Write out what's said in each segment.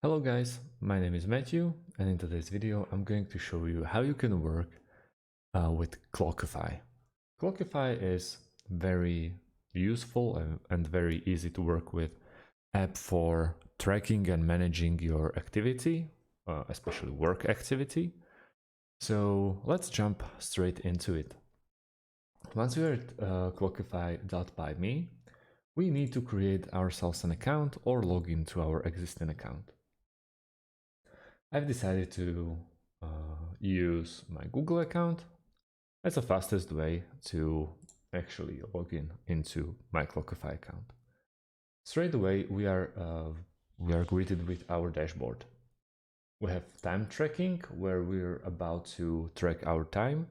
Hello guys, my name is Matthew, and in today's video I'm going to show you how you can work with Clockify. Clockify is very useful and very easy to work with app for tracking and managing your activity, especially work activity. So let's jump straight into it. Once we are at clockify.by.me, we need to create ourselves an account or log into our existing account. I've decided to use my Google account as the fastest way to actually log in into my Clockify account. Straight away, we are greeted with our dashboard. We have time tracking, where we're about to track our time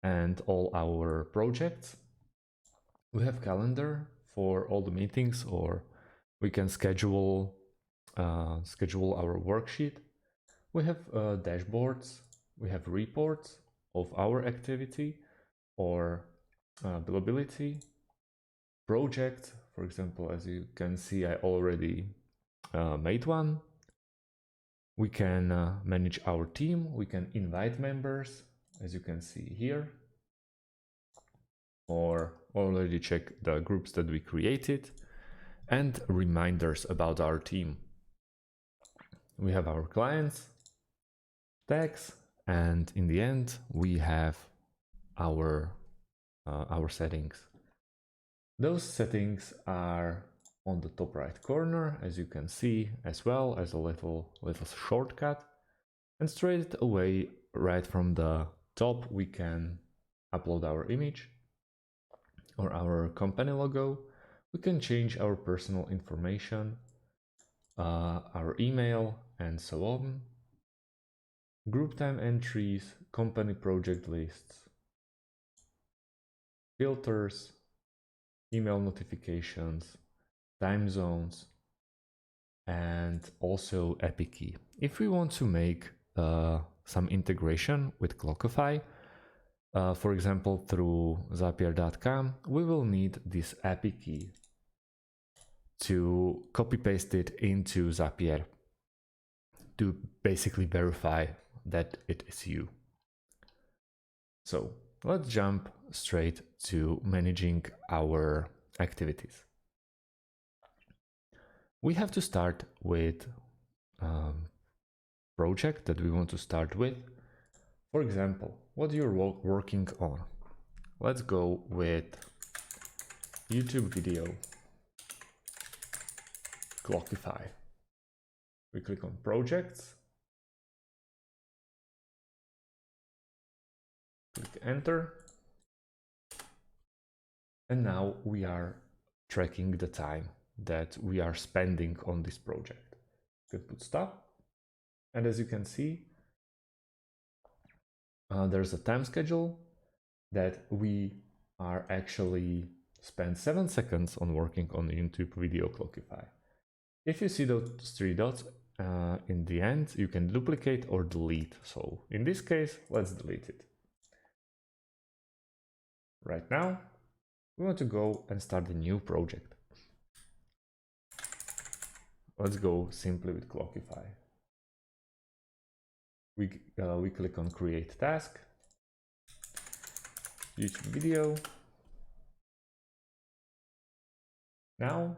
and all our projects. We have calendar for all the meetings, or we can schedule our worksheet. We have dashboards, we have reports of our activity or billability, project. For example, as you can see, I already made one. We can manage our team, we can invite members, as you can see here, or already check the groups that we created, and reminders about our team. We have our clients, tags, and in the end we have our settings. Those settings are on the top right corner, as you can see, as well as a little shortcut, and straight away right from the top we can upload our image or our company logo. We can change our personal information, our email, and so on. Group time entries, company project lists, filters, email notifications, time zones, and also API key. If we want to make some integration with Clockify, for example through Zapier.com, we will need this API key to copy paste it into Zapier to basically verify that it is you. So let's jump straight to managing our activities. We have to start with project that we want to start with. For example, what you're working on. Let's go with YouTube video Clockify. We click on projects, click enter, and now we are tracking the time that we are spending on this project. You can put stop, and as you can see, there's a time schedule that we are actually spend 7 seconds on working on the YouTube video Clockify. If you see those 3 dots in the end, you can duplicate or delete. So in this case, let's delete it. Right now, we want to go and start a new project. Let's go simply with Clockify. We click on create task, YouTube video. Now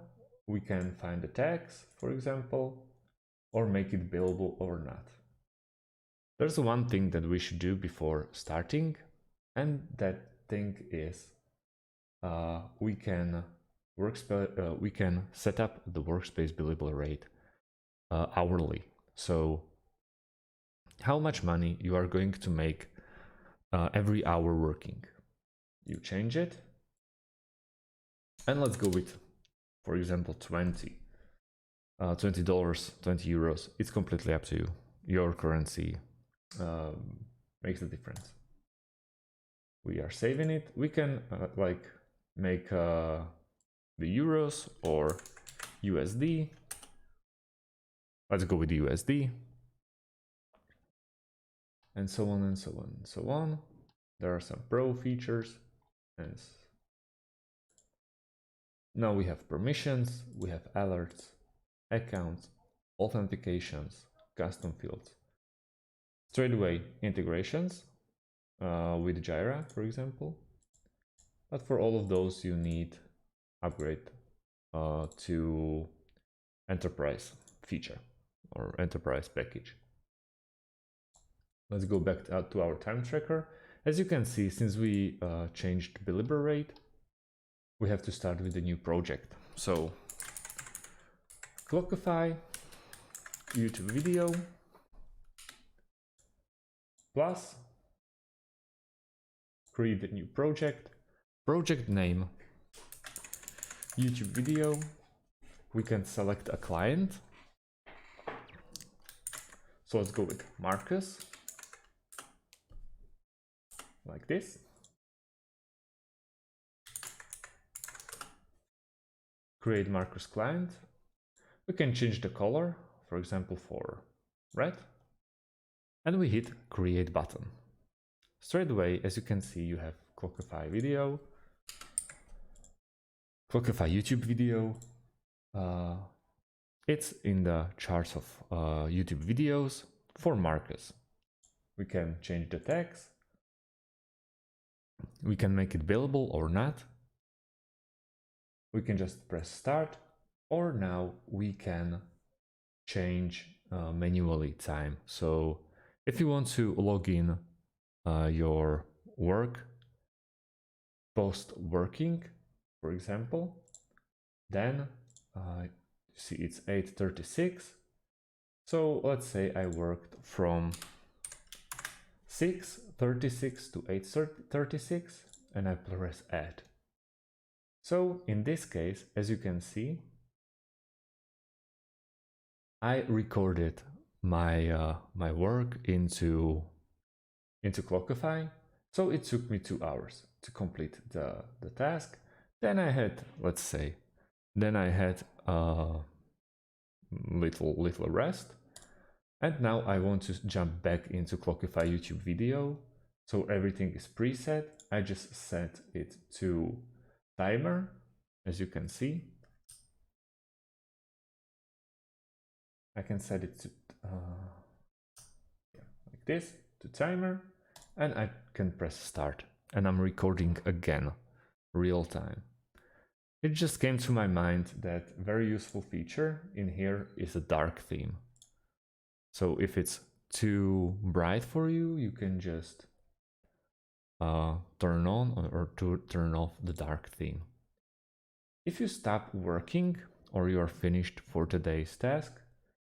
we can find the tags, for example, or make it billable or not. There's one thing that we should do before starting, and that thing is we can set up the workspace billable rate hourly. So how much money you are going to make every hour working. You change it, and let's go with, for example, $20, 20 euros. It's completely up to you. Your currency makes the difference. We are saving it. We can make the euros or USD. Let's go with USD. And so on and so on and so on. There are some pro features. And now we have permissions, we have alerts, accounts, authentications, custom fields. Straight away integrations with Jira, for example. But for all of those, you need upgrade to enterprise feature or enterprise package. Let's go back to our time tracker. As you can see, since we changed billable rate, we have to start with a new project. So Clockify YouTube video plus create a new project, project name YouTube video. We can select a client. So let's go with Marcus, like this. Create Marcus client. We can change the color, for example, for red. And we hit create button. Straight away, as you can see, you have Clockify video, Clockify YouTube video. It's in the charts of YouTube videos for Marcus. We can change the tags. We can make it billable or not. We can just press start, or now we can change manually time. So if you want to log in your work post working, for example, then see it's 8:36. So let's say I worked from 6:36 to 8:36 and I press add. So in this case, as you can see, I recorded my my work into Clockify. So it took me 2 hours to complete the task. Then I had, let's say, then I had a little rest. And now I want to jump back into Clockify YouTube video. So everything is preset. I just set it to timer, as you can see. I can set it to like this, to timer, and I can press start. And I'm recording again, real time. It just came to my mind that very useful feature in here is a dark theme. So if it's too bright for you, you can just turn on or turn off the dark theme. If you stop working or you are finished for today's task,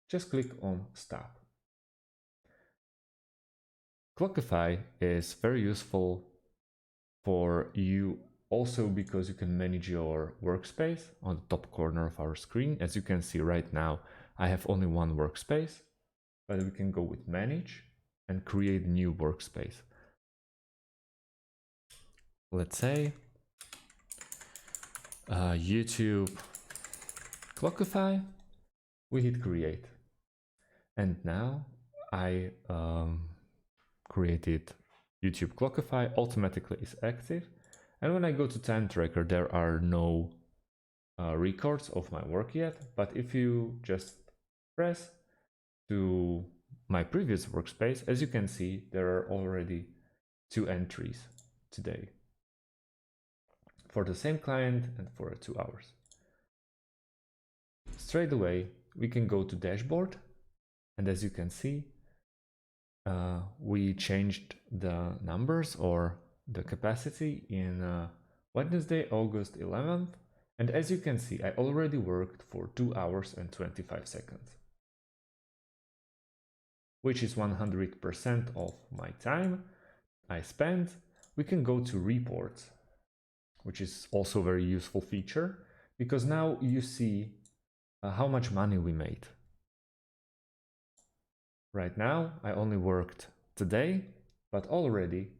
just click on stop. Clockify is very useful for you also because you can manage your workspace on the top corner of our screen. As you can see right now, I have only one workspace, but we can go with manage and create new workspace. Let's say YouTube Clockify. We hit create. And now I created YouTube Clockify, automatically is active. And when I go to time tracker, there are no records of my work yet. But if you just press to my previous workspace, as you can see, there are already 2 entries today for the same client and for 2 hours. Straight away, we can go to dashboard. And as you can see, we changed the numbers or the capacity in Wednesday, August 11th. And as you can see, I already worked for 2 hours and 25 seconds, which is 100% of my time I spent. We can go to reports, which is also a very useful feature because now you see how much money we made. Right now, I only worked today, but already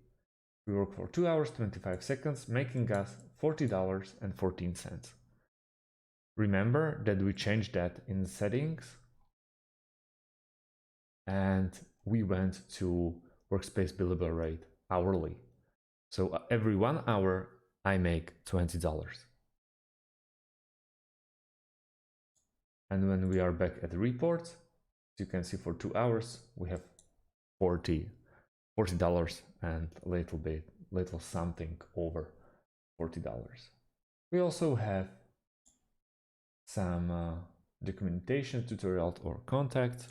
we worked for 2 hours, 25 seconds, making us $40.14. Remember that we changed that in settings and we went to workspace billable rate hourly. So every 1 hour, I make $20. And when we are back at the reports, you can see, for 2 hours we have $40 and a little something over $40. We also have some documentation, tutorial or contact,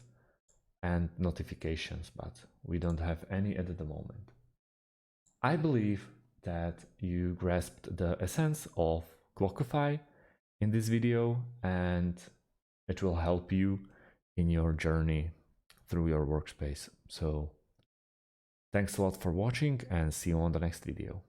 and notifications, but we don't have any at the moment. I believe that you grasped the essence of Clockify in this video, and it will help you in your journey through your workspace. So thanks a lot for watching, and see you on the next video.